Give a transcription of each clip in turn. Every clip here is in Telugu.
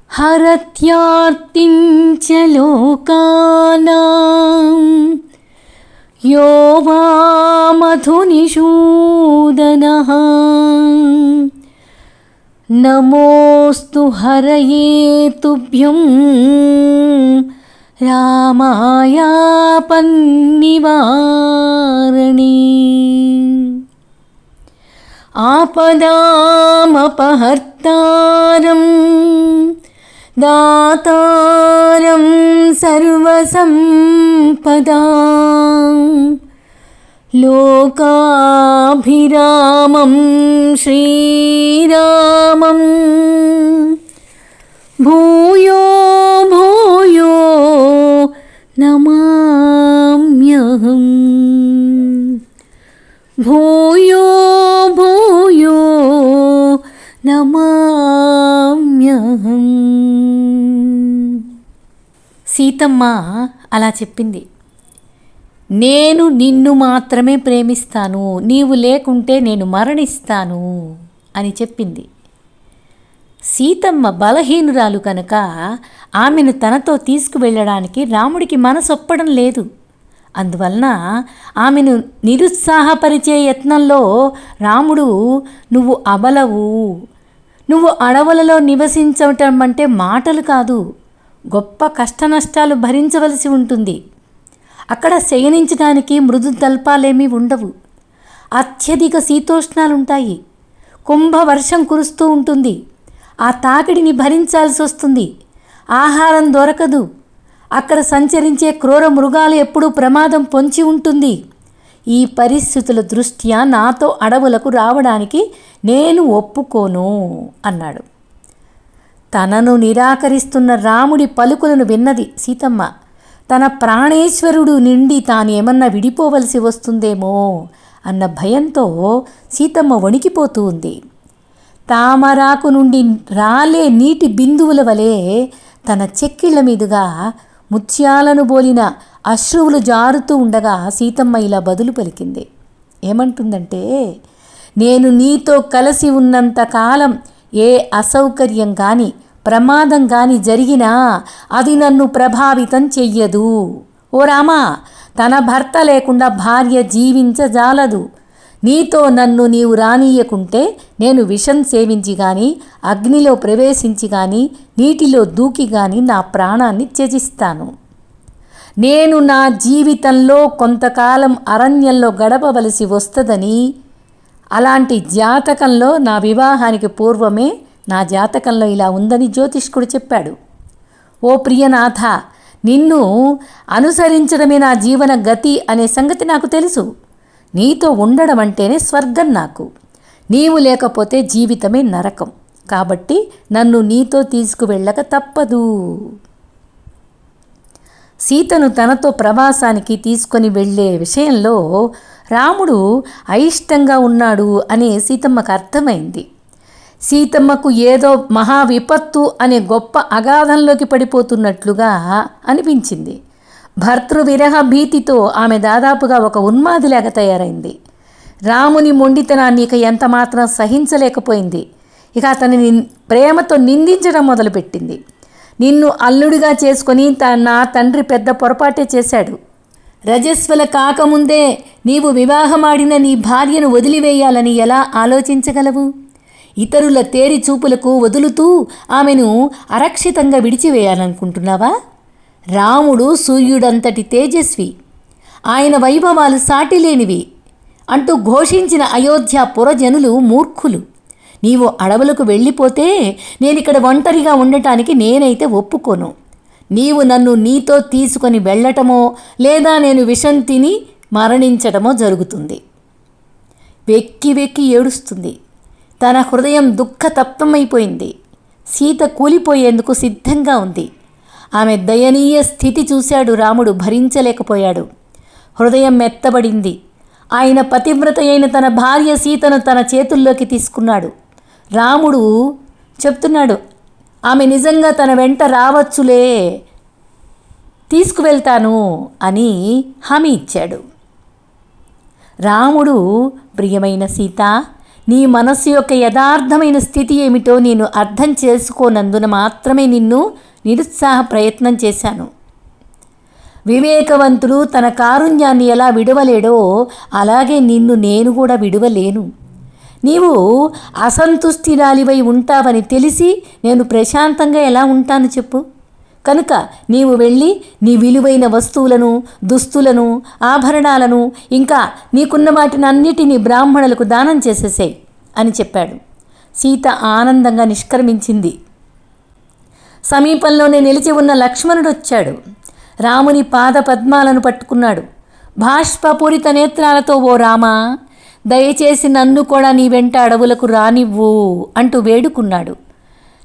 హరత్యార్తించ లోకానాం యో వా మధునిషూదనః నమోస్తు హరయే తుభ్యం రామాయాపన్నివారణే ఆపదామపహర్తారం దాతారం సర్వసంపదాం లోకాభిరామం శ్రీరామం భూయో భూయో నమామ్యహం భూయో భూయో నమామ్యహం. సీతమ్మ అలా చెప్పింది. నేను నిన్ను మాత్రమే ప్రేమిస్తాను, నీవు లేకుంటే నేను మరణిస్తాను అని చెప్పింది. సీతమ్మ బలహీనురాలు కనుక ఆమెను తనతో తీసుకువెళ్ళడానికి రాముడికి మనసొప్పడం లేదు. అందువలన ఆమెను నిరుత్సాహపరిచే యత్నంలో రాముడు, నువ్వు అబలవు, నువ్వు అడవులలో నివసించటం అంటే మాటలు కాదు, గొప్ప కష్టనష్టాలు భరించవలసి ఉంటుంది. అక్కడ శయనించడానికి మృదు తల్పాలేమీ ఉండవు, అత్యధిక శీతోష్ణాలుంటాయి, కుంభవర్షం కురుస్తూ ఉంటుంది, ఆ తాకిడిని భరించాల్సి వస్తుంది, ఆహారం దొరకదు, అక్కడ సంచరించే క్రూర మృగాలు ఎప్పుడూ ప్రమాదం పొంచి ఉంటుంది. ఈ పరిస్థితుల దృష్ట్యా నాతో అడవులకు రావడానికి నేను ఒప్పుకోను అన్నాడు. తనను నిరాకరిస్తున్న రాముడి పలుకులను విన్నది సీతమ్మ. తన ప్రాణేశ్వరుడు నుండి తానేమన్నా విడిపోవలసి వస్తుందేమో అన్న భయంతో సీతమ్మ వణికిపోతూ ఉంది. తామరాకు నుండి రాలే నీటి బిందువుల వలె తన చెక్కిళ్ల మీదుగా ముత్యాలను బోలిన అశ్రువులు జారుతూ ఉండగా సీతమ్మ ఇలా బదులు పలికింది. ఏమంటుందంటే, నేను నీతో కలిసి ఉన్నంతకాలం ఏ అసౌకర్యం కానీ ప్రమాదం కానీ జరిగినా అది నన్ను ప్రభావితం చెయ్యదు. ఓ రామా, తన భర్త లేకుండా భార్య జీవించజాలదు. నీతో నన్ను నీవు రానీయకుంటే నేను విషం సేవించి కానీ, అగ్నిలో ప్రవేశించి కానీ, నీటిలో దూకి కానీ నా ప్రాణాన్ని త్యజిస్తాను. నేను నా జీవితంలో కొంతకాలం అరణ్యంలో గడపవలసి వస్తుందని, అలాంటి జాతకంలో నా వివాహానికి పూర్వమే నా జాతకంలో ఇలా ఉందని జ్యోతిష్కుడు చెప్పాడు. ఓ ప్రియనాథ, నిన్ను అనుసరించడమే నా జీవన గతి అనే సంగతి నాకు తెలుసు. నీతో ఉండడం అంటేనే స్వర్గం నాకు. నీవు లేకపోతే జీవితమే నరకం. కాబట్టి నన్ను నీతో తీసుకువెళ్ళక తప్పదు. సీతను తనతో ప్రవాసానికి తీసుకొని వెళ్ళే విషయంలో రాముడు అయిష్టంగా ఉన్నాడు అని సీతమ్మకు అర్థమైంది. సీతమ్మకు ఏదో మహా విపత్తు అనే గొప్ప అగాధంలోకి పడిపోతున్నట్లుగా అనిపించింది. భర్తృవిరహ భీతితో ఆమె దాదాపుగా ఒక ఉన్మాదిలాగా తయారైంది. రాముని మొండితనాన్ని ఇక ఎంతమాత్రం సహించలేకపోయింది. ఇక అతనిని ప్రేమతో నిందించడం మొదలుపెట్టింది. నిన్ను అల్లుడిగా చేసుకొని నా తండ్రి పెద్ద పొరపాటే చేశాడు. రజస్వల కాకముందే నీవు వివాహమాడిన నీ భార్యను వదిలివేయాలని ఎలా ఆలోచించగలవు? ఇతరుల తేరి చూపులకు వదులుతూ ఆమెను అరక్షితంగా విడిచివేయాలనుకుంటున్నావా? రాముడు సూర్యుడంతటి తేజస్వి, ఆయన వైభవాలు సాటిలేనివి అంటూ ఘోషించిన అయోధ్య పురజనులు మూర్ఖులు. నీవు అడవులకు వెళ్ళిపోతే నేనిక్కడ ఒంటరిగా ఉండటానికి నేనైతే ఒప్పుకోను. నీవు నన్ను నీతో తీసుకొని వెళ్ళటమో లేదా నేను విషం తిని మరణించటమో జరుగుతుంది. వెక్కి వెక్కి ఏడుస్తుంది. తన హృదయం దుఃఖతప్తమైపోయింది. సీత కూలిపోయేందుకు సిద్ధంగా ఉంది. ఆమె దయనీయ స్థితి చూశాడు రాముడు, భరించలేకపోయాడు. హృదయం మెత్తబడింది. ఆయన పతివ్రత అయిన తన భార్య సీతను తన చేతుల్లోకి తీసుకున్నాడు. రాముడు చెప్తున్నాడు, ఆమె నిజంగా తన వెంట రావచ్చులే, తీసుకువెళ్తాను అని హామీ ఇచ్చాడు. రాముడు, ప్రియమైన సీత, నీ మనస్సు యొక్క యథార్థమైన స్థితి ఏమిటో నేను అర్థం చేసుకోనందున మాత్రమే నిన్ను నిరుత్సాహ ప్రయత్నం చేశాను. వివేకవంతుడు తన కారుణ్యాన్ని ఎలా విడవలేడో అలాగే నిన్ను నేను కూడా విడవలేను. నీవు అసంతుష్టిరాలివై ఉంటావని తెలిసి నేను ప్రశాంతంగా ఎలా ఉంటాను చెప్పు. కనుక నీవు వెళ్ళి నీ విలువైన వస్తువులను, దుస్తులను, ఆభరణాలను, ఇంకా నీకున్న వాటిని అన్నిటినీ బ్రాహ్మణులకు దానం చేసేసేయ్ అని చెప్పాడు. సీత ఆనందంగా నిష్క్రమించింది. సమీపంలోనే నిలిచి ఉన్న లక్ష్మణుడు వచ్చాడు. రాముని పాద పద్మాలను పట్టుకున్నాడు. బాష్పపూరిత నేత్రాలతో, ఓ రామా, దయచేసి నన్ను కూడా నీ వెంట అడవులకు రానివ్వు అంటూ వేడుకున్నాడు.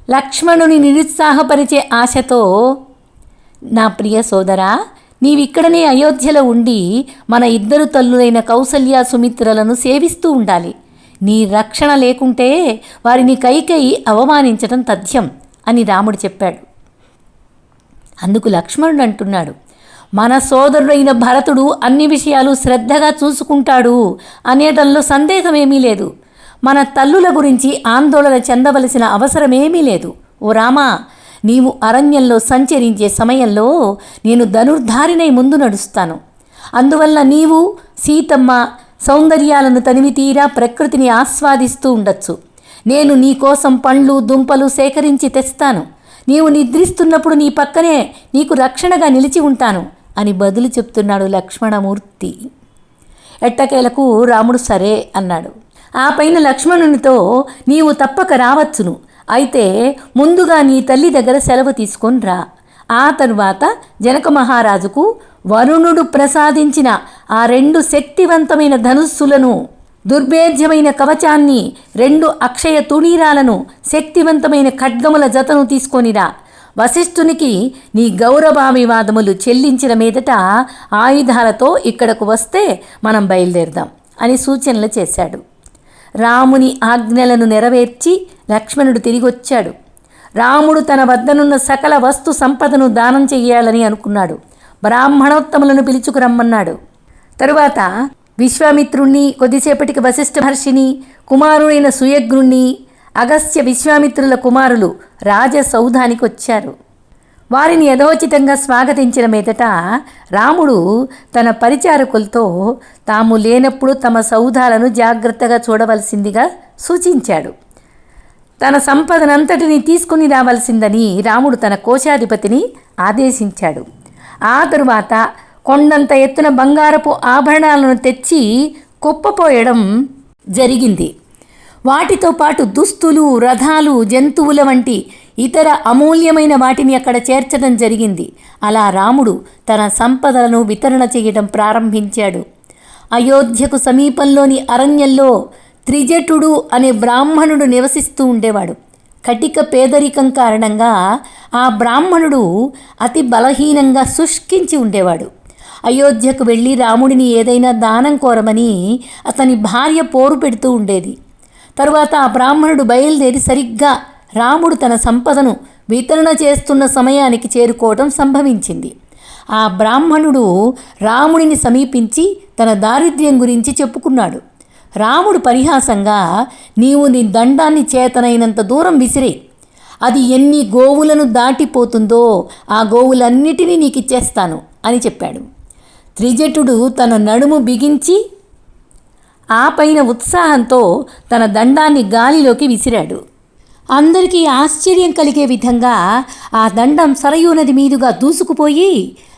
లక్ష్మణుని నిరుత్సాహపరిచే ఆశతో, నా ప్రియ సోదరా, నీవిక్కడనే అయోధ్యలో ఉండి మన ఇద్దరు తల్లులైన కౌసల్య సుమిత్రలను సేవిస్తూ ఉండాలి. నీ రక్షణ లేకుంటే వారిని కైకేయి అవమానించడం తథ్యం అని రాముడు చెప్పాడు. అందుకు లక్ష్మణుడు అంటున్నాడు, మన సోదరుడైన భరతుడు అన్ని విషయాలు శ్రద్ధగా చూసుకుంటాడు అనేటంలో సందేహమేమీ లేదు. మన తల్లుల గురించి ఆందోళన చెందవలసిన అవసరమేమీ లేదు. ఓ రామా, నీవు అరణ్యంలో సంచరించే సమయంలో నేను ధనుర్ధారినై ముందు నడుస్తాను. అందువల్ల నీవు, సీతమ్మ సౌందర్యాలను తనివి తీరా ప్రకృతిని ఆస్వాదిస్తూ ఉండొచ్చు. నేను నీ కోసం పండ్లు, దుంపలు సేకరించి తెస్తాను. నీవు నిద్రిస్తున్నప్పుడు నీ పక్కనే నీకు రక్షణగా నిలిచి ఉంటాను అని బదులు చెప్తున్నాడు లక్ష్మణమూర్తి. ఎట్టకేలకు రాముడు సరే అన్నాడు. ఆ పైన లక్ష్మణునితో, నీవు తప్పక రావచ్చును, అయితే ముందుగా నీ తల్లి దగ్గర సెలవు తీసుకొని రా. ఆ తరువాత జనక మహారాజుకు వరుణుడు ప్రసాదించిన ఆ 2 శక్తివంతమైన ధనుస్సులను, దుర్భేద్యమైన కవచాన్ని, 2 అక్షయ తుణీరాలను, శక్తివంతమైన ఖడ్గముల జతను తీసుకొనిరా. వశిష్ఠునికి నీ గౌరవాభివాదములు చెల్లించిన మీదట ఆయుధాలతో ఇక్కడకు వస్తే మనం బయలుదేరదాం అని సూచనలు చేశాడు. రాముని ఆజ్ఞలను నెరవేర్చి లక్ష్మణుడు తిరిగొచ్చాడు. రాముడు తన వద్దనున్న సకల వస్తు సంపదను దానం చెయ్యాలని అనుకున్నాడు. బ్రాహ్మణోత్తములను పిలుచుకురమ్మన్నాడు. తరువాత విశ్వామిత్రుణ్ణి, కొద్దిసేపటికి వశిష్ఠ మహర్షిని, కుమారుడైన సుయగ్నుణ్ణి, అగస్త్య విశ్వామిత్రుల కుమారులు రాజసౌధానికి వచ్చారు. వారిని యథోచితంగా స్వాగతించిన మీదట రాముడు తన పరిచారకులతో తాము లేనప్పుడు తమ సౌధాలను జాగ్రత్తగా చూడవలసిందిగా సూచించాడు. తన సంపదనంతటిని తీసుకుని రావలసిందని రాముడు తన కోశాధిపతిని ఆదేశించాడు. ఆ తరువాత కొండంత ఎత్తున బంగారపు ఆభరణాలను తెచ్చి కుప్పపోయడం జరిగింది. వాటితో పాటు దుస్తులు, రథాలు, జంతువుల వంటి ఇతర అమూల్యమైన వాటిని అక్కడ చేర్చడం జరిగింది. అలా రాముడు తన సంపదలను వితరణ చేయడం ప్రారంభించాడు. అయోధ్యకు సమీపంలోని అరణ్యంలో త్రిజటుడు అనే బ్రాహ్మణుడు నివసిస్తూ ఉండేవాడు. కటిక పేదరికం కారణంగా ఆ బ్రాహ్మణుడు అతి బలహీనంగా శుష్కించి ఉండేవాడు. అయోధ్యకు వెళ్ళి రాముడిని ఏదైనా దానం కోరమని అతని భార్య పోరు పెడుతూ ఉండేది. తరువాత ఆ బ్రాహ్మణుడు బయలుదేరి సరిగ్గా రాముడు తన సంపదను వితరణ చేస్తున్న సమయానికి చేరుకోవడం సంభవించింది. ఆ బ్రాహ్మణుడు రాముడిని సమీపించి తన దారిద్ర్యం గురించి చెప్పుకున్నాడు. రాముడు పరిహాసంగా, నీవు నీ దండాన్ని చేతనైనంత దూరం విసిరే, అది ఎన్ని గోవులను దాటిపోతుందో ఆ గోవులన్నిటినీ నీకు ఇచ్చేస్తాను అని చెప్పాడు. త్రిజటుడు తన నడుము బిగించి ఆ పైన ఉత్సాహంతో తన దండాన్ని గాలిలోకి విసిరాడు. అందరికీ ఆశ్చర్యం కలిగే విధంగా ఆ దండం సరయూ నది మీదుగా దూసుకుపోయి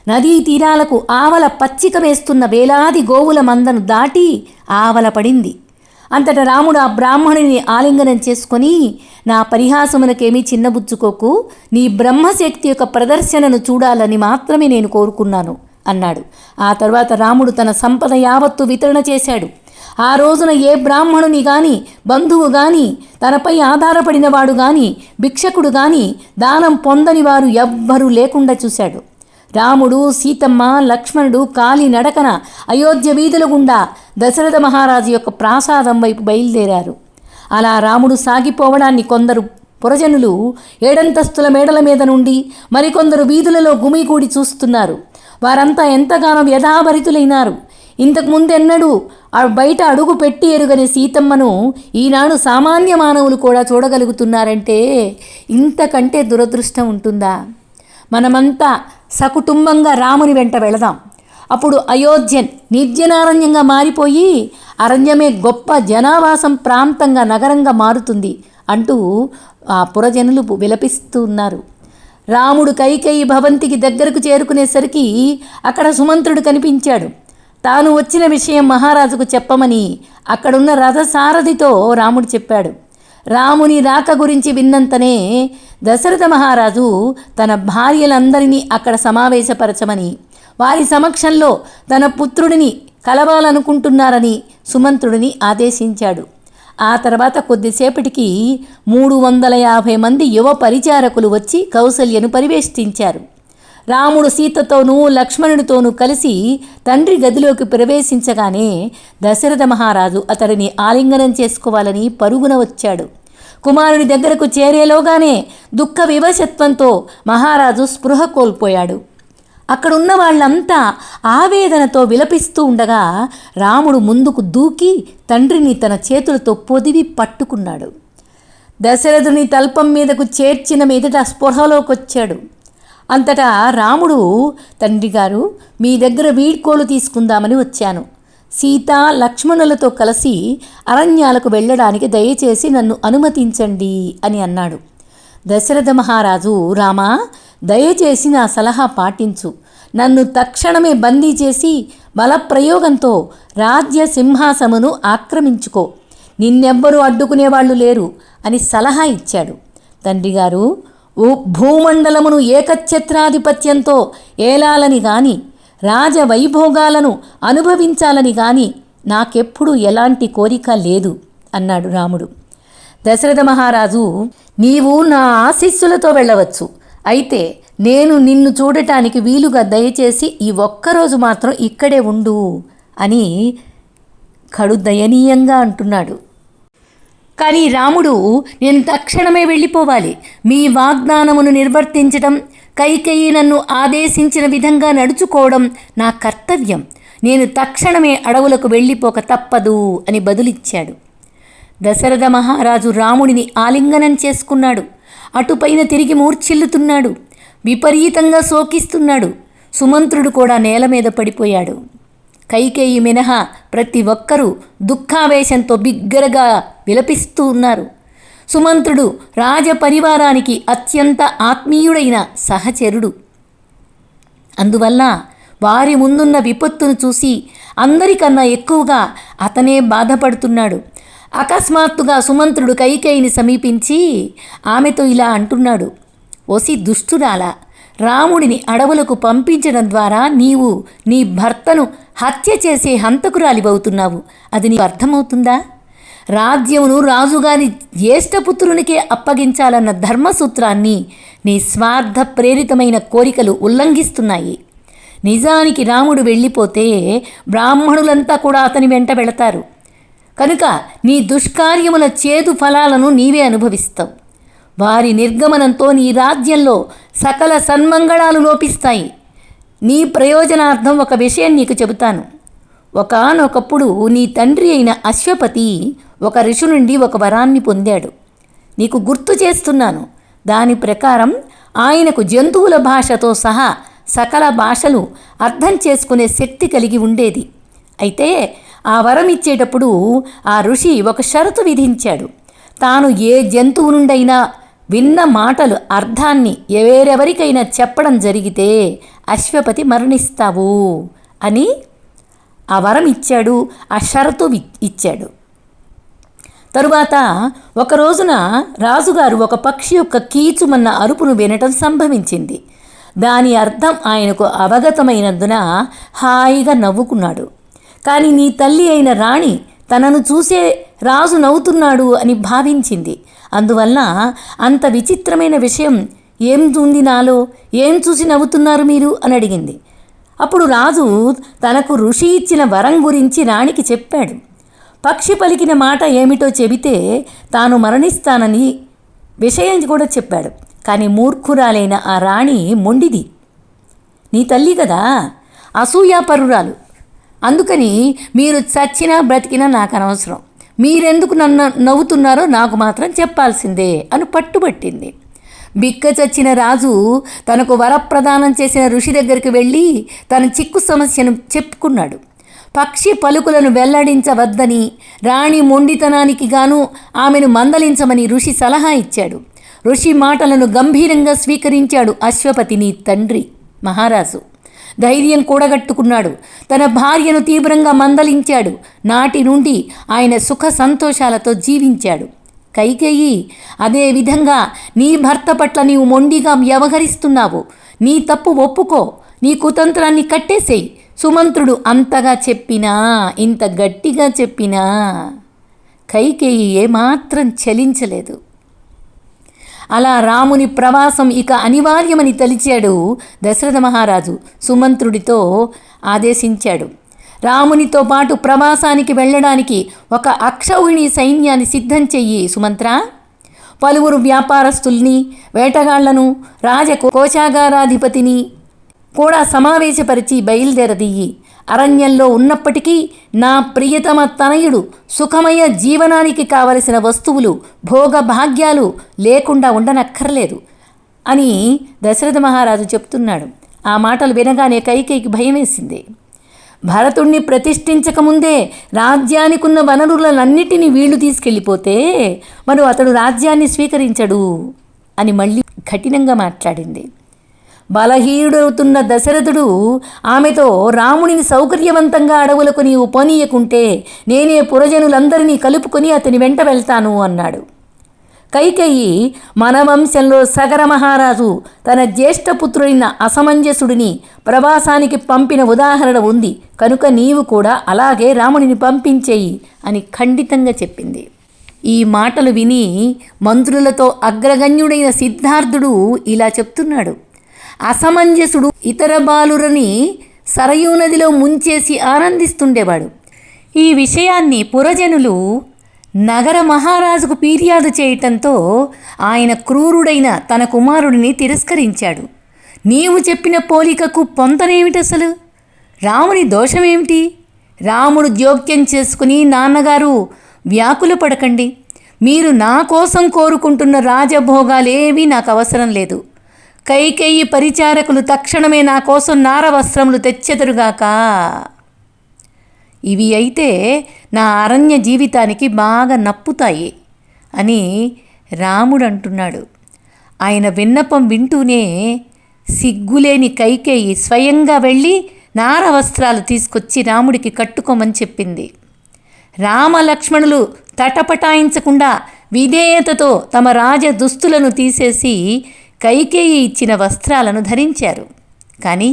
నదీ తీరాలకు ఆవల పచ్చిక వేస్తున్న వేలాది గోవుల మందను దాటి ఆవల పడింది. అంతటా రాముడు ఆ బ్రాహ్మణుని ఆలింగనం చేసుకొని, నా పరిహాసమునకేమీ చిన్నబుచ్చుకోకు, నీ బ్రహ్మశక్తి యొక్క ప్రదర్శనను చూడాలని మాత్రమే నేను కోరుకున్నాను అన్నాడు. ఆ తర్వాత రాముడు తన సంపద యావత్తు వితరణ చేశాడు. ఆ రోజున ఏ బ్రాహ్మణుని గాని, బంధువు గాని, తనపై ఆధారపడినవాడు గాని, భిక్షకుడు గాని దానం పొందని వారు ఎవ్వరూ లేకుండా చూశాడు. రాముడు, సీతమ్మ, లక్ష్మణుడు కాలి నడకన అయోధ్య వీధుల గుండా దశరథ మహారాజు యొక్క ప్రాసాదం వైపు బయలుదేరారు. అలా రాముడు సాగిపోవడాన్ని కొందరు పురజనులు 7 మేడల మీద నుండి, మరికొందరు వీధులలో గుమిగూడి చూస్తున్నారు. వారంతా ఎంతగానో వ్యధాభరితులైనారు. ఇంతకుముందెన్నడూ బయట అడుగు పెట్టి ఎరుగని సీతమ్మను ఈనాడు సామాన్య మానవులు కూడా చూడగలుగుతున్నారంటే ఇంతకంటే దురదృష్టం ఉంటుందా? మనమంతా సకుటుంబంగా రాముని వెంట వెళదాం. అప్పుడు అయోధ్య నిర్జనారణ్యంగా మారిపోయి అరణ్యమే గొప్ప జనావాసం ప్రాంతంగా నగరంగా మారుతుంది అంటూ ఆ పురజనులు విలపిస్తూ ఉన్నారు. రాముడు కైకేయి భవంతికి దగ్గరకు చేరుకునేసరికి అక్కడ సుమంత్రుడు కనిపించాడు. తాను వచ్చిన విషయం మహారాజుకు చెప్పమని అక్కడున్న రథసారథితో రాముడు చెప్పాడు. రాముని రాక గురించి విన్నంతనే దశరథ మహారాజు తన భార్యలందరినీ అక్కడ సమావేశపరచమని, వారి సమక్షంలో తన పుత్రుడిని కలవాలనుకుంటున్నారని సుమంత్రుడిని ఆదేశించాడు. ఆ తర్వాత కొద్దిసేపటికి 350 మంది యువ పరిచారకులు వచ్చి కౌసల్యను పరివేష్టించారు. రాముడు సీతతోనూ లక్ష్మణుడితోనూ కలిసి తండ్రి గదిలోకి ప్రవేశించగానే దశరథ మహారాజు అతడిని ఆలింగనం చేసుకోవాలని పరుగున వచ్చాడు. కుమారుడి దగ్గరకు చేరేలోగానే దుఃఖ వివశత్వంతో మహారాజు స్పృహ కోల్పోయాడు. అక్కడున్న వాళ్ళంతా ఆవేదనతో విలపిస్తూ ఉండగా రాముడు ముందుకు దూకి తండ్రిని తన చేతులతో పొదివి పట్టుకున్నాడు. దశరథుని తల్పం మీదకు చేర్చిన మీదట స్పృహలోకొచ్చాడు. అంతటా రాముడు, తండ్రి గారు, మీ దగ్గర వీడ్కోలు తీసుకుందామని వచ్చాను. సీత లక్ష్మణులతో కలిసి అరణ్యాలకు వెళ్ళడానికి దయచేసి నన్ను అనుమతించండి అని అన్నాడు. దశరథ మహారాజు, రామా, దయచేసి నా సలహా పాటించు. నన్ను తక్షణమే బందీ చేసి బలప్రయోగంతో రాజ్య సింహాసమును ఆక్రమించుకో. నిన్నెవ్వరూ అడ్డుకునేవాళ్లు లేరు అని సలహా ఇచ్చాడు. తండ్రి గారు, భూమండలమును ఏకఛత్రాధిపత్యంతో ఏలాలని గాని, రాజవైభోగాలను అనుభవించాలని గాని నాకెప్పుడూ ఎలాంటి కోరిక లేదు అన్నాడు రాముడు. దశరథ మహారాజు, నీవు నా ఆశీస్సులతో వెళ్ళవచ్చు. అయితే నేను నిన్ను చూడటానికి వీలుగా దయచేసి ఈ ఒక్కరోజు మాత్రం ఇక్కడే ఉండు అని కడు దయనీయంగా అంటున్నాడు. కానీ రాముడు, నేను తక్షణమే వెళ్ళిపోవాలి. మీ వాగ్దానమును నిర్వర్తించడం, కైకేయి నన్ను ఆదేశించిన విధంగా నడుచుకోవడం నా కర్తవ్యం. నేను తక్షణమే అడవులకు వెళ్ళిపోక తప్పదు అని బదులిచ్చాడు. దశరథ మహారాజు రాముడిని ఆలింగనం చేసుకున్నాడు. అటుపైన తిరిగి మూర్ఛిల్లుతున్నాడు. విపరీతంగా శోకిస్తున్నాడు. సుమంత్రుడు కూడా నేల మీద పడిపోయాడు. కైకేయి మినహా ప్రతి ఒక్కరూ దుఃఖావేశంతో బిగ్గరగా విలపిస్తూ ఉన్నారు. సుమంత్రుడు రాజపరివారానికి అత్యంత ఆత్మీయుడైన సహచరుడు. అందువల్ల వారి ముందున్న విపత్తును చూసి అందరికన్నా ఎక్కువగా అతనే బాధపడుతున్నాడు. అకస్మాత్తుగా సుమంత్రుడు కైకేయిని సమీపించి ఆమెతో ఇలా అంటున్నాడు. ఓసి దుష్టురాలా, రాముడిని అడవులకు పంపించడం ద్వారా నీవు నీ భర్తను హత్య చేసే హంతకురాలివవుతున్నావు. అది నీకు అర్థమవుతుందా? రాజ్యమును రాజుగారి జ్యేష్ఠపుత్రునికే అప్పగించాలన్న ధర్మసూత్రాన్ని నీ స్వార్థ ప్రేరితమైన కోరికలు ఉల్లంఘిస్తున్నాయి. నిజానికి రాముడు వెళ్ళిపోతే బ్రాహ్మణులంతా కూడా అతని వెంట వెళతారు. కనుక నీ దుష్కార్యముల చేదు ఫలాలను నీవే అనుభవిస్తావు. వారి నిర్గమనంతో నీ రాజ్యంలో సకల సన్మంగళాలు లోపిస్తాయి. నీ ప్రయోజనార్థం ఒక విషయం నీకు చెబుతాను. ఒకానొకప్పుడు నీ తండ్రి అయిన అశ్వపతి ఒక ఋషి నుండి ఒక వరాన్ని పొందాడు. నీకు గుర్తు చేస్తున్నాను. దాని ప్రకారం ఆయనకు జంతువుల భాషతో సహా సకల భాషలు అర్థం చేసుకునే శక్తి కలిగి ఉండేది. అయితే ఆ వరం ఇచ్చేటప్పుడు ఆ ఋషి ఒక షరతు విధించాడు. తాను ఏ జంతువు నుండైనా విన్న మాటలు అర్థాన్ని వేరెవరికైనా చెప్పడం జరిగితే అశ్వపతి మరణిస్తావు అని ఆ వరం ఇచ్చాడు. ఆ షరతు ఇచ్చాడు. తరువాత ఒక రోజున రాజుగారు ఒక పక్షి యొక్క కీచుమన్న అరుపును వినటం సంభవించింది. దాని అర్థం ఆయనకు అవగతమైనందున హాయిగా నవ్వుకున్నాడు. కానీ నీ తల్లి అయిన రాణి తనను చూసే రాజు నవ్వుతున్నాడు అని భావించింది. అందువల్ల అంత విచిత్రమైన విషయం ఏం ఉంది నాలో, ఏం చూసి నవ్వుతున్నారు మీరు అని అడిగింది. అప్పుడు రాజు తనకు ఋషి ఇచ్చిన వరం గురించి రాణికి చెప్పాడు. పక్షి పలికిన మాట ఏమిటో చెబితే తాను మరణిస్తానని విషయం కూడా చెప్పాడు. కానీ మూర్ఖురాలైన ఆ రాణి మొండిది. నీ తల్లి కదా, అసూయాపరురాలు. అందుకని మీరు చచ్చినా బ్రతికినా నాకు అనవసరం. మీరెందుకు నన్ను నవ్వుతున్నారో నాకు మాత్రం చెప్పాల్సిందే అని పట్టుబట్టింది. బిక్క చచ్చిన రాజు తనకు వరప్రదానం చేసిన ఋషి దగ్గరికి వెళ్ళి తన చిక్కు సమస్యను చెప్పుకున్నాడు. పక్షి పలుకులను వెల్లడించవద్దని, రాణి మొండితనానికి గాను ఆమెను మందలించమని ఋషి సలహా ఇచ్చాడు. ఋషి మాటలను గంభీరంగా స్వీకరించాడు అశ్వపతిని తండ్రి మహారాజు. ధైర్యం కూడగట్టుకున్నాడు. తన భార్యను తీవ్రంగా మందలించాడు. నాటి నుండి ఆయన సుఖ సంతోషాలతో జీవించాడు. కైకేయి, అదే విధంగా నీ భర్త పట్ల నీవు మొండిగా వ్యవహరిస్తున్నావు. నీ తప్పు ఒప్పుకో, నీ కుతంత్రాన్ని కట్టేసేయి. సుమంత్రుడు అంతగా చెప్పినా, ఇంత గట్టిగా చెప్పినా కైకేయి ఏమాత్రం చలించలేదు. అలా రాముని ప్రవాసం ఇక అనివార్యమని తలిచాడు దశరథ మహారాజు. సుమంత్రుడితో ఆదేశించాడు, రామునితో పాటు ప్రవాసానికి వెళ్ళడానికి ఒక అక్షౌహిణి సైన్యాన్ని సిద్ధం చెయ్యి సుమంత్ర. పలువురు వ్యాపారస్తుల్ని, వేటగాళ్లను, రాజకోశాగారాధిపతిని కూడా సమావేశపరిచి బయలుదేరదీయి. అరణ్యంలో ఉన్నప్పటికీ నా ప్రియతమ తనయుడు సుఖమయ జీవనానికి కావలసిన వస్తువులు, భోగభాగ్యాలు లేకుండా ఉండనక్కర్లేదు అని దశరథ మహారాజు చెప్తున్నాడు. ఆ మాటలు వినగానే కైకేయికి భయం వేసింది. భరతుణ్ణి ప్రతిష్ఠించకముందే రాజ్యానికున్న వనరులన్నిటినీ వీళ్ళు తీసుకెళ్ళిపోతే మరి అతడు రాజ్యాన్ని స్వీకరించడు అని మళ్ళీ కఠినంగా మాట్లాడింది. బలహీనుడవుతున్న దశరథుడు ఆమెతో, రామునిని సౌకర్యవంతంగా అడవులకు నీవు పోనీయకుంటే నేనే పురజనులందరినీ కలుపుకొని అతని వెంట వెళ్తాను అన్నాడు. కైకేయి, మన వంశంలో సగర మహారాజు తన జ్యేష్ఠపుత్రుడైన అసమంజసుడిని ప్రవాసానికి పంపిన ఉదాహరణ ఉంది, కనుక నీవు కూడా అలాగే రామునిని పంపించేయి అని ఖండితంగా చెప్పింది. ఈ మాటలు విని మంత్రులతో అగ్రగణ్యుడైన సిద్ధార్థుడు ఇలా చెప్తున్నాడు, అసమంజసుడు ఇతర బాలురని సరయూ నదిలో ముంచేసి ఆనందిస్తుండేవాడు. ఈ విషయాన్ని పురజనులు నగర మహారాజుకు ఫిర్యాదు చేయటంతో ఆయన క్రూరుడైన తన కుమారుడిని తిరస్కరించాడు. నీవు చెప్పిన పోలికకు పొంతనేమిటసలు? రాముని దోషమేమిటి? రాముడు జోక్యం చేసుకుని, నాన్నగారు వ్యాకుల పడకండి, మీరు నా కోసం కోరుకుంటున్న రాజభోగాలేవీ నాకు అవసరం లేదు. కైకేయి పరిచారకులు తక్షణమే నా కోసం నారవస్త్రములు తెచ్చెదరుగాక. ఇవి అయితే నా అరణ్య జీవితానికి బాగా నప్పుతాయి అని రాముడు అంటున్నాడు. ఆయన విన్నపం వింటూనే సిగ్గులేని కైకేయి స్వయంగా వెళ్ళి నారవస్త్రాలు తీసుకొచ్చి రాముడికి కట్టుకోమని చెప్పింది. రామలక్ష్మణులు తటపటాయించకుండా విధేయతతో తమ రాజ దుస్తులను తీసేసి కైకేయి ఇచ్చిన వస్త్రాలను ధరించారు. కానీ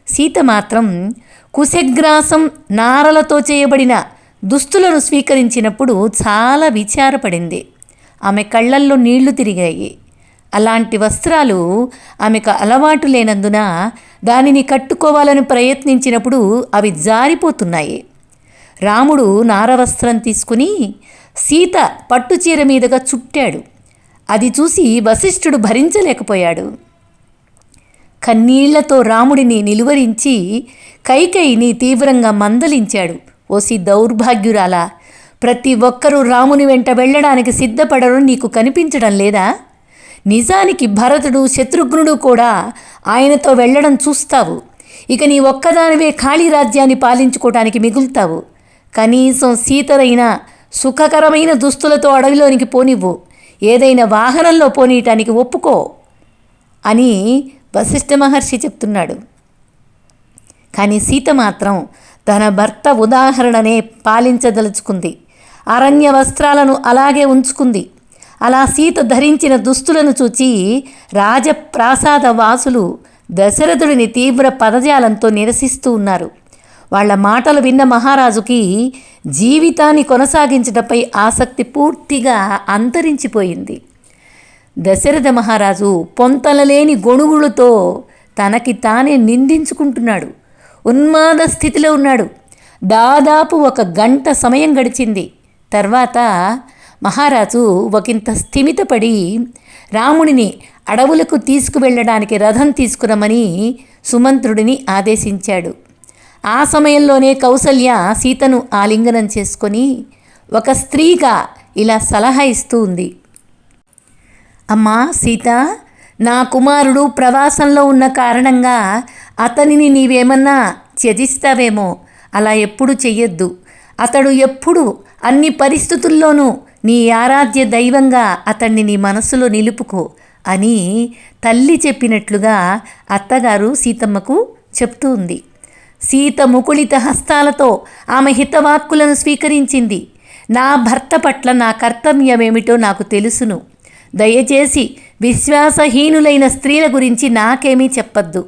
సీత మాత్రం కుశగ్రాసం, నారలతో చేయబడిన దుస్తులను స్వీకరించినప్పుడు చాలా విచారపడింది. ఆమె కళ్ళల్లో నీళ్లు తిరిగాయి. అలాంటి వస్త్రాలు ఆమెకు అలవాటు లేనందున దానిని కట్టుకోవాలని ప్రయత్నించినప్పుడు అవి జారిపోతున్నాయి. రాముడు నారవస్త్రం తీసుకుని సీత పట్టుచీర మీదుగా చుట్టాడు. అది చూసి వశిష్ఠుడు భరించలేకపోయాడు. కన్నీళ్లతో రాముడిని నిలువరించి కైకేయిని తీవ్రంగా మందలించాడు. ఓసి దౌర్భాగ్యురాలా, ప్రతి ఒక్కరూ రాముని వెంట వెళ్ళడానికి సిద్ధపడరు, నీకు కనిపించడం లేదా? నిజానికి భరతుడు, శత్రుఘ్నుడు కూడా ఆయనతో వెళ్ళడం చూస్తావు. ఇక నీ ఒక్కదానివే ఖాళీ రాజ్యాన్ని పాలించుకోవటానికి మిగులుతావు. కనీసం సీతరైన సుఖకరమైన దుస్తులతో అడవిలోనికి పోనివ్వు, ఏదైనా వాహనంలో పోనీయటానికి ఒప్పుకో అని వశిష్ఠ మహర్షి చెప్తున్నాడు. కానీ సీత మాత్రం తన భర్త ఉదాహరణనే పాలించదలుచుకుంది. అరణ్య వస్త్రాలను అలాగే ఉంచుకుంది. అలా సీత ధరించిన దుస్తులను చూచి రాజప్రాసాద వాసులు దశరథుడిని తీవ్ర పదజాలంతో నిరసిస్తూ ఉన్నారు. వాళ్ల మాటలు విన్న మహారాజుకి జీవితాన్ని కొనసాగించటంపై ఆసక్తి పూర్తిగా అంతరించిపోయింది. దశరథ మహారాజు పొంతలలేని గొణుగులతో తనకి తానే నిందించుకుంటున్నాడు. ఉన్మాద స్థితిలో ఉన్నాడు. దాదాపు 1 గంట సమయం గడిచింది. తర్వాత మహారాజు ఒకంత స్థిమితపడి రాముడిని అడవులకు తీసుకువెళ్ళడానికి రథం తీసుకురమ్మని సుమంత్రుడిని ఆదేశించాడు. ఆ సమయంలోనే కౌసల్య సీతను ఆలింగనం చేసుకొని ఒక స్త్రీగా ఇలా సలహా ఇస్తూ ఉంది. అమ్మా సీత, నా కుమారుడు ప్రవాసంలో ఉన్న కారణంగా అతనిని నీవేమన్నా త్యజిస్తావేమో. అలా ఎప్పుడు చెయ్యొద్దు. అతడు ఎప్పుడు అన్ని పరిస్థితుల్లోనూ నీ ఆరాధ్య దైవంగా అతన్ని నీ మనసులో నిలుపుకో అని తల్లి చెప్పినట్లుగా అత్తగారు సీతమ్మకు చెప్తూ ఉంది. సీత ముకుళిత హస్తాలతో ఆమె హితవాక్కులను స్వీకరించింది. నా భర్త పట్ల నా కర్తవ్యమేమిటో నాకు తెలుసును. దయచేసి విశ్వాసహీనులైన స్త్రీల గురించి నాకేమీ చెప్పద్దు.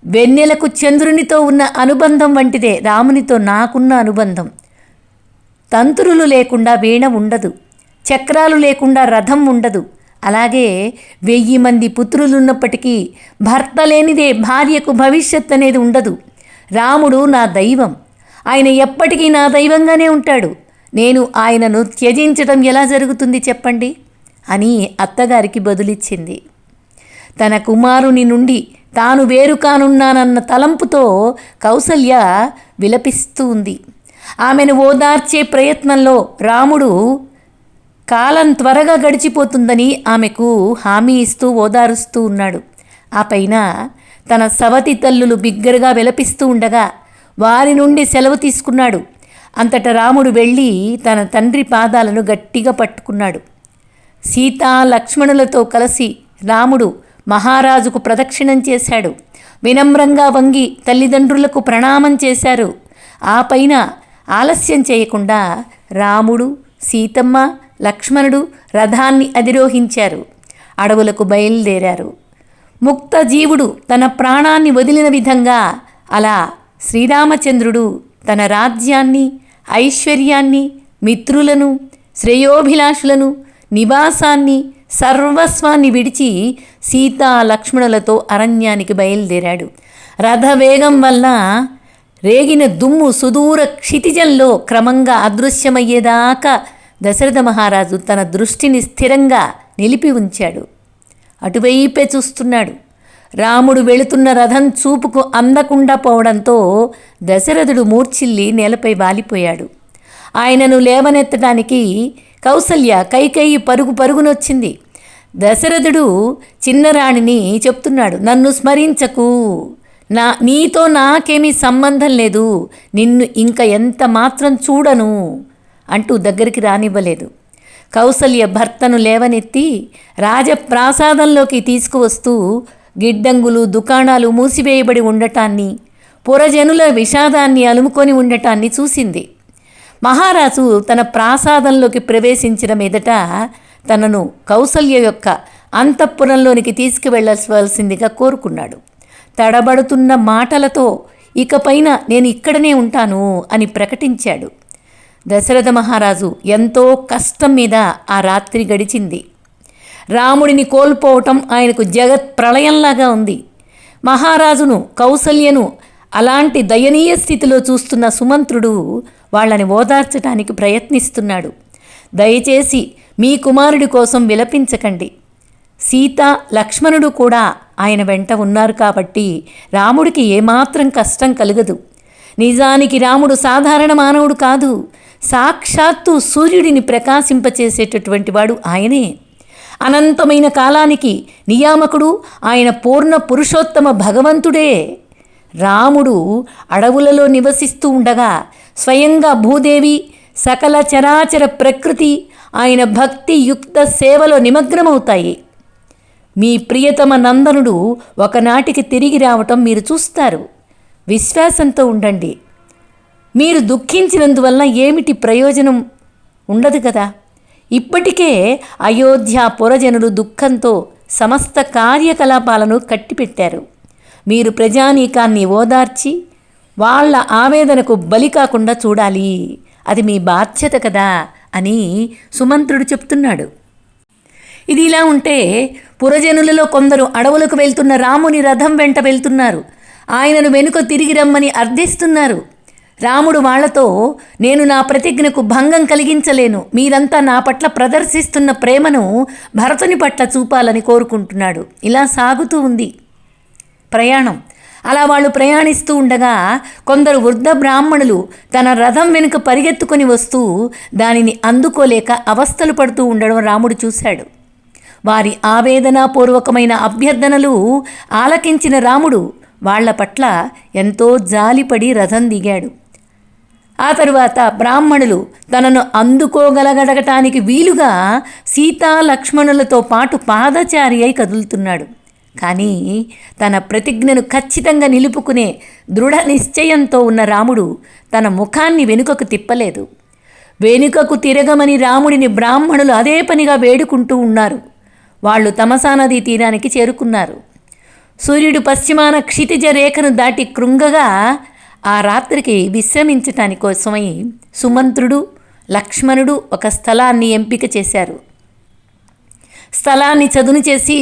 వెన్నెలకు చంద్రునితో ఉన్న అనుబంధం వంటిదే రామునితో నాకున్న అనుబంధం. తంతురులు లేకుండా వీణ ఉండదు, చక్రాలు లేకుండా రథం ఉండదు. అలాగే 1000 మంది పుత్రులున్నప్పటికీ భర్త లేనిదే భార్యకు భవిష్యత్ అనేది ఉండదు. రాముడు నా దైవం. ఆయన ఎప్పటికీ నా దైవంగానే ఉంటాడు. నేను ఆయనను త్యజించడం ఎలా జరుగుతుంది చెప్పండి అని అత్తగారికి బదులిచ్చింది. తన కుమారుని నుండి తాను వేరు కానున్నానన్న తలంపుతో కౌసల్య విలపిస్తూ ఉంది. ఆమెను ఓదార్చే ప్రయత్నంలో రాముడు కాలం త్వరగా గడిచిపోతుందని ఆమెకు హామీ ఇస్తూ ఓదారుస్తూ ఉన్నాడు. ఆ పైన తన సవతి తల్లులు బిగ్గరగా విలపిస్తూ ఉండగా వారి నుండి సెలవు తీసుకున్నాడు. అంతటా రాముడు వెళ్ళి తన తండ్రి పాదాలను గట్టిగా పట్టుకున్నాడు. సీతా లక్ష్మణులతో కలిసి రాముడు మహారాజుకు ప్రదక్షిణం చేశాడు. వినమ్రంగా వంగి తల్లిదండ్రులకు ప్రణామం చేశారు. ఆ పైన ఆలస్యం చేయకుండా రాముడు, సీతమ్మ, లక్ష్మణుడు రథాన్ని అధిరోహించారు. అడవులకు బయలుదేరారు. ముక్త జీవుడు తన ప్రాణాన్ని వదిలిన విధంగా అలా శ్రీరామచంద్రుడు తన రాజ్యాన్ని, ఐశ్వర్యాన్ని, మిత్రులను, శ్రేయోభిలాషులను, నివాసాన్ని, సర్వస్వాన్ని విడిచి సీతా లక్ష్మణులతో అరణ్యానికి బయలుదేరాడు. రథవేగం వల్ల రేగిన దుమ్ము సుదూర క్షితిజంలో క్రమంగా అదృశ్యమయ్యేదాకా దశరథ మహారాజు తన దృష్టిని స్థిరంగా నిలిపి ఉంచాడు. అటువైపే చూస్తున్నాడు. రాముడు వెళుతున్న రథం చూపుకు అందకుండా పోవడంతో దశరథుడు మూర్ఛిల్లి నేలపై వాలిపోయాడు. ఆయనను లేవనెత్తడానికి కౌసల్య కైకేయి పరుగు పరుగునొచ్చింది. దశరథుడు చిన్నరాణిని చెప్తున్నాడు, నన్ను స్మరించకు, నీతో నాకేమీ సంబంధం లేదు, నిన్ను ఇంకా ఎంత మాత్రం చూడను అంటూ దగ్గరికి రానివ్వలేదు. కౌసల్య భర్తను లేవనెత్తి రాజప్రాసాదంలోకి తీసుకువస్తూ గిడ్డంగులు, దుకాణాలు మూసివేయబడి ఉండటాన్ని, పురజనుల విషాదాన్ని అలుముకొని ఉండటాన్ని చూసింది. మహారాజు తన ప్రాసాదంలోకి ప్రవేశించిన మీదట తనను కౌసల్య యొక్క అంతఃపురంలోనికి తీసుకువెళ్ళవలసిందిగా కోరుకున్నాడు. తడబడుతున్న మాటలతో ఇకపైన నేను ఇక్కడనే ఉంటాను అని ప్రకటించాడు. దశరథ మహారాజు ఎంతో కష్టం మీద ఆ రాత్రి గడిచింది. రాముడిని కోల్పోవటం ఆయనకు జగత్ ప్రళయంలాగా ఉంది. మహారాజును, కౌసల్యను అలాంటి దయనీయ స్థితిలో చూస్తున్న సుమంత్రుడు వాళ్ళని ఓదార్చడానికి ప్రయత్నిస్తున్నాడు. దయచేసి మీ కుమారుడి కోసం విలపించకండి. సీత, లక్ష్మణుడు కూడా ఆయన వెంట ఉన్నారు కాబట్టి రాముడికి ఏమాత్రం కష్టం కలగదు. నిజానికి రాముడు సాధారణ మానవుడు కాదు. సాక్షాత్తు సూర్యుడిని ప్రకాశింపచేసేటటువంటి వాడు ఆయనే. అనంతమైన కాలానికి నియామకుడు ఆయన పూర్ణ పురుషోత్తమ భగవంతుడే. రాముడు అడవులలో నివసిస్తూ ఉండగా స్వయంగా భూదేవి, సకల చరాచర ప్రకృతి ఆయన భక్తి యుక్త సేవలో నిమగ్నమవుతాయి. మీ ప్రియతమ నందనుడు ఒకనాటికి తిరిగి రావటం మీరు చూస్తారు. విశ్వాసంతో ఉండండి. మీరు దుఃఖించినందువల్ల ఏమిటి ప్రయోజనం ఉండదు కదా. ఇప్పటికే అయోధ్య పురజనులు దుఃఖంతో సమస్త కార్యకలాపాలను కట్టిపెట్టారు. మీరు ప్రజానీకాన్ని ఓదార్చి వాళ్ళ ఆవేదనకు బలి కాకుండా చూడాలి. అది మీ బాధ్యత కదా అని సుమంత్రుడు చెప్తున్నాడు. ఇది ఇలా ఉంటే పురజనులలో కొందరు అడవులకు వెళ్తున్న రాముని రథం వెంట వెళ్తున్నారు. ఆయనను వెనుక తిరిగి రమ్మని అర్థిస్తున్నారు. రాముడు వాళ్లతో, నేను నా ప్రతిజ్ఞకు భంగం కలిగించలేను, మీరంతా నా పట్ల ప్రదర్శిస్తున్న ప్రేమను భరతుని పట్ల చూపాలని కోరుకుంటున్నాడు. ఇలా సాగుతూ ఉంది ప్రయాణం. అలా వాళ్ళు ప్రయాణిస్తూ ఉండగా కొందరు వృద్ధ బ్రాహ్మణులు తన రథం వెనుక పరిగెత్తుకొని వస్తూ దానిని అందుకోలేక అవస్థలు పడుతూ ఉండడం రాముడు చూశాడు. వారి ఆవేదనాపూర్వకమైన అభ్యర్థనలు ఆలకించిన రాముడు వాళ్ల పట్ల ఎంతో జాలిపడి రథం దిగాడు. ఆ తరువాత బ్రాహ్మణులు తనను అందుకోగలగడగటానికి వీలుగా సీతా లక్ష్మణులతో పాటు పాదచారి అయి కదులుతున్నాడు. కానీ తన ప్రతిజ్ఞను ఖచ్చితంగా నిలుపుకునే దృఢ నిశ్చయంతో ఉన్న రాముడు తన ముఖాన్ని వెనుకకు తిప్పలేదు. వెనుకకు తిరగమని రాముడిని బ్రాహ్మణులు అదే పనిగా వేడుకుంటూ ఉన్నారు. వాళ్ళు తమసా నదీ తీరానికి చేరుకున్నారు. సూర్యుడు పశ్చిమాన క్షితిజ రేఖను దాటి కృంగగా ఆ రాత్రికి విశ్రమించటాని కోసమై సుమంత్రుడు లక్ష్మణుడు ఒక స్థలాన్ని ఎంపిక చేశారు. స్థలాన్ని చదును చేసి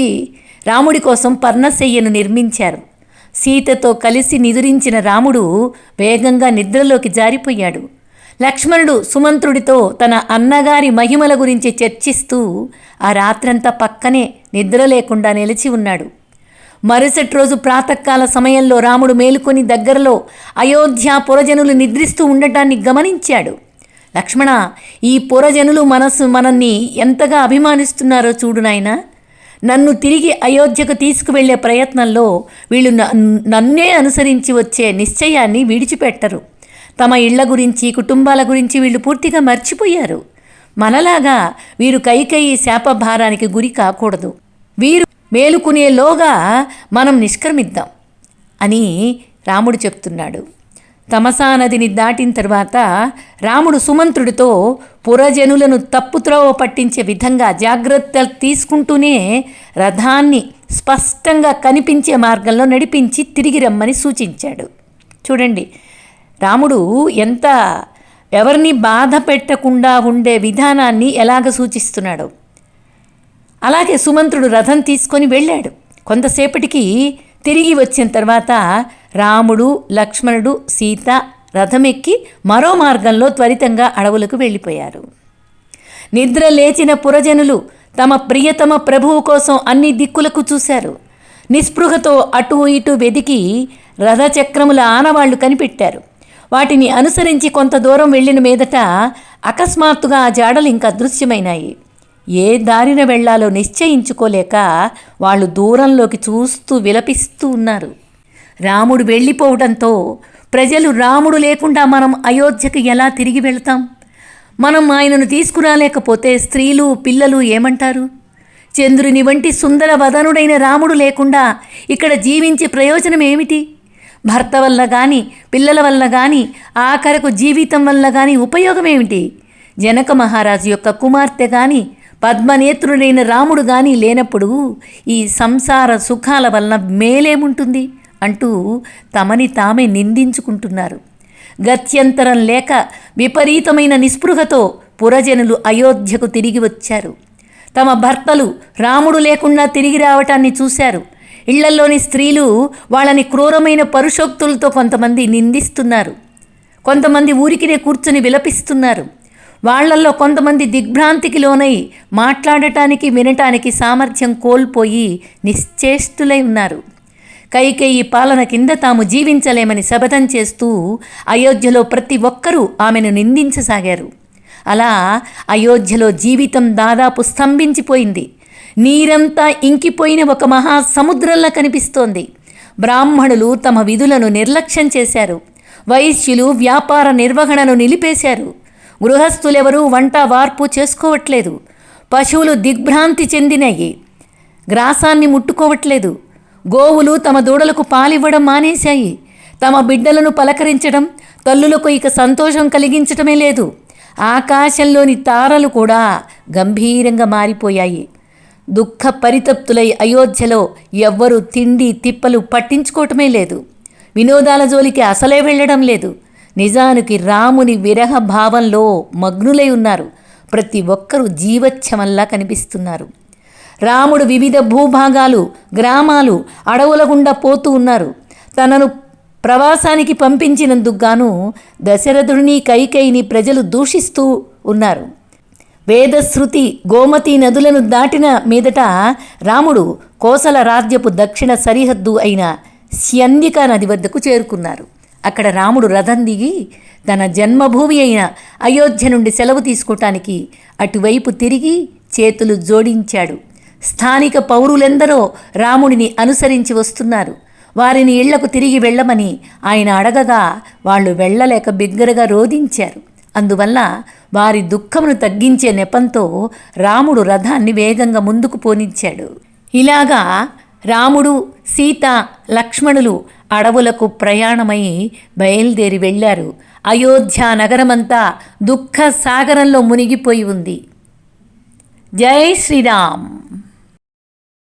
రాముడి కోసం పర్ణశయ్యను నిర్మించారు. సీతతో కలిసి నిదురించిన రాముడు వేగంగా నిద్రలోకి జారిపోయాడు. లక్ష్మణుడు సుమంత్రుడితో తన అన్నగారి మహిమల గురించి చర్చిస్తూ ఆ రాత్రంతా పక్కనే నిద్ర లేకుండా నిలిచి ఉన్నాడు. మరుసటి రోజు ప్రాతకాల సమయంలో రాముడు మేలుకొని దగ్గరలో అయోధ్య పురజనులు నిద్రిస్తూ ఉండటాన్ని గమనించాడు. లక్ష్మణ, ఈ పురజనులు మనల్ని ఎంతగా అభిమానిస్తున్నారో చూడు నాయనా. నన్ను తిరిగి అయోధ్యకు తీసుకువెళ్లే ప్రయత్నంలో వీళ్ళు నన్నే అనుసరించి వచ్చే నిశ్చయాన్ని విడిచిపెట్టరు. తమ ఇళ్ల గురించి కుటుంబాల గురించి వీళ్ళు పూర్తిగా మర్చిపోయారు. మనలాగా వీరు కైకేయి శాపభారానికి గురి కాకూడదు. వీరు మేలుకునేలోగా మనం నిష్క్రమిద్దాం అని రాముడు చెప్తున్నాడు. తమసా నదిని దాటిన తర్వాత రాముడు సుమంత్రుడితో పురజనులను తప్పుత్రోవ పట్టించే విధంగా జాగ్రత్తలు తీసుకుంటూనే రథాన్ని స్పష్టంగా కనిపించే మార్గంలో నడిపించి తిరిగి రమ్మని సూచించాడు. చూడండి, రాముడు ఎంత ఎవరిని బాధ పెట్టకుండా ఉండే విధానాన్ని ఎలాగ సూచిస్తున్నాడు. అలాగే సుమంత్రుడు రథం తీసుకొని వెళ్ళాడు. కొంతసేపటికి తిరిగి వచ్చిన తర్వాత రాముడు లక్ష్మణుడు సీత రథమెక్కి మరో మార్గంలో త్వరితంగా అడవులకు వెళ్ళిపోయారు. నిద్ర లేచిన పురజనులు తమ ప్రియతమ ప్రభువు కోసం అన్ని దిక్కులకు చూశారు. నిస్పృహతో అటూ ఇటూ వెదికి రథచక్రముల ఆనవాళ్లు కనిపెట్టారు. వాటిని అనుసరించి కొంత దూరం వెళ్ళిన మీదట అకస్మాత్తుగా ఆ జాడలు ఇంకా అదృశ్యమైనాయి. ఏ దారిన వెళ్లాలో నిశ్చయించుకోలేక వాళ్ళు దూరంలోకి చూస్తూ విలపిస్తూ ఉన్నారు. రాముడు వెళ్ళిపోవడంతో ప్రజలు రాముడు లేకుండా మనం అయోధ్యకు ఎలా తిరిగి వెళ్తాం? మనం ఆయనను తీసుకురాలేకపోతే స్త్రీలు పిల్లలు ఏమంటారు? చంద్రుని వంటి సుందర వదనుడైన రాముడు లేకుండా ఇక్కడ జీవించే ప్రయోజనం ఏమిటి? భర్త వల్ల కానీ పిల్లల వల్ల కానీ ఆఖరకు జీవితం వల్ల కానీ ఉపయోగం ఏమిటి? జనక మహారాజు యొక్క కుమార్తె కానీ పద్మనేత్రుడైన రాముడు కానీ లేనప్పుడు ఈ సంసార సుఖాల వలన మేలేముంటుంది అంటూ తమని తామే నిందించుకుంటున్నారు. గత్యంతరం లేక విపరీతమైన నిస్పృహతో పురజనులు అయోధ్యకు తిరిగి వచ్చారు. తమ భర్తలు రాముడు లేకుండా తిరిగి రావటాన్ని చూశారు. ఇళ్లల్లోని స్త్రీలు వాళ్ళని క్రూరమైన పరుషోక్తులతో కొంతమంది నిందిస్తున్నారు. కొంతమంది ఊరికినే కూర్చుని విలపిస్తున్నారు. వాళ్లల్లో కొంతమంది దిగ్భ్రాంతికి లోనై మాట్లాడటానికి వినటానికి సామర్థ్యం కోల్పోయి నిశ్చేష్టులై ఉన్నారు. కైకేయి పాలన కింద తాము జీవించలేమని శపథం చేస్తూ అయోధ్యలో ప్రతి ఒక్కరూ ఆమెను నిందించసాగారు. అలా అయోధ్యలో జీవితం దాదాపు స్తంభించిపోయింది. నీరంతా ఇంకిపోయిన ఒక మహాసముద్రంలా కనిపిస్తోంది. బ్రాహ్మణులు తమ విధులను నిర్లక్ష్యం చేశారు. వైశ్యులు వ్యాపార నిర్వహణను నిలిపేశారు. గృహస్థులెవరూ వంట వార్పు చేసుకోవట్లేదు. పశువులు దిగ్భ్రాంతి చెందినాయి, గ్రాసాన్ని ముట్టుకోవట్లేదు. గోవులు తమ దూడలకు పాలివ్వడం మానేశాయి. తమ బిడ్డలను పలకరించడం, తల్లులకు ఇక సంతోషం కలిగించటమే లేదు. ఆకాశంలోని తారలు కూడా గంభీరంగా మారిపోయాయి. దుఃఖ పరితప్తులై అయోధ్యలో ఎవ్వరూ తిండి తిప్పలు పట్టించుకోవటమే లేదు. వినోదాల జోలికి అసలే వెళ్ళడం లేదు. నిజానికి రాముని విరహ భావంలో మగ్నులై ఉన్నారు. ప్రతి ఒక్కరూ జీవచ్ఛవంలా కనిపిస్తున్నారు. రాముడు వివిధ భూభాగాలు గ్రామాలు అడవుల గుండా పోతూ ఉన్నారు. తనను ప్రవాసానికి పంపించినందుకు గాను దశరథుడిని కైకేయిని ప్రజలు దూషిస్తూ ఉన్నారు. వేదశ్రుతి గోమతి నదులను దాటిన మీదట రాముడు కోసల రాజ్యపు దక్షిణ సరిహద్దు అయిన స్యందికా నది వద్దకు చేరుకున్నారు. అక్కడ రాముడు రథం దిగి తన జన్మభూమి అయిన అయోధ్య నుండి సెలవు తీసుకోవటానికి అటువైపు తిరిగి చేతులు జోడించాడు. స్థానిక పౌరులెందరో రాముడిని అనుసరించి వస్తున్నారు. వారిని ఇళ్లకు తిరిగి వెళ్ళమని ఆయన అడగగా వాళ్ళు వెళ్ళలేక బిగ్గరగా రోదించారు. అందువల్ల వారి దుఃఖమును తగ్గించే నెపంతో రాముడు రథాన్ని వేగంగా ముందుకు పోనిచ్చాడు. ఇలాగా రాముడు, సీత, లక్ష్మణులు అడవులకు ప్రయాణమై బయలుదేరి వెళ్ళారు. అయోధ్య నగరమంతా దుఃఖ సాగరంలో మునిగిపోయి ఉంది. జై శ్రీరామ్.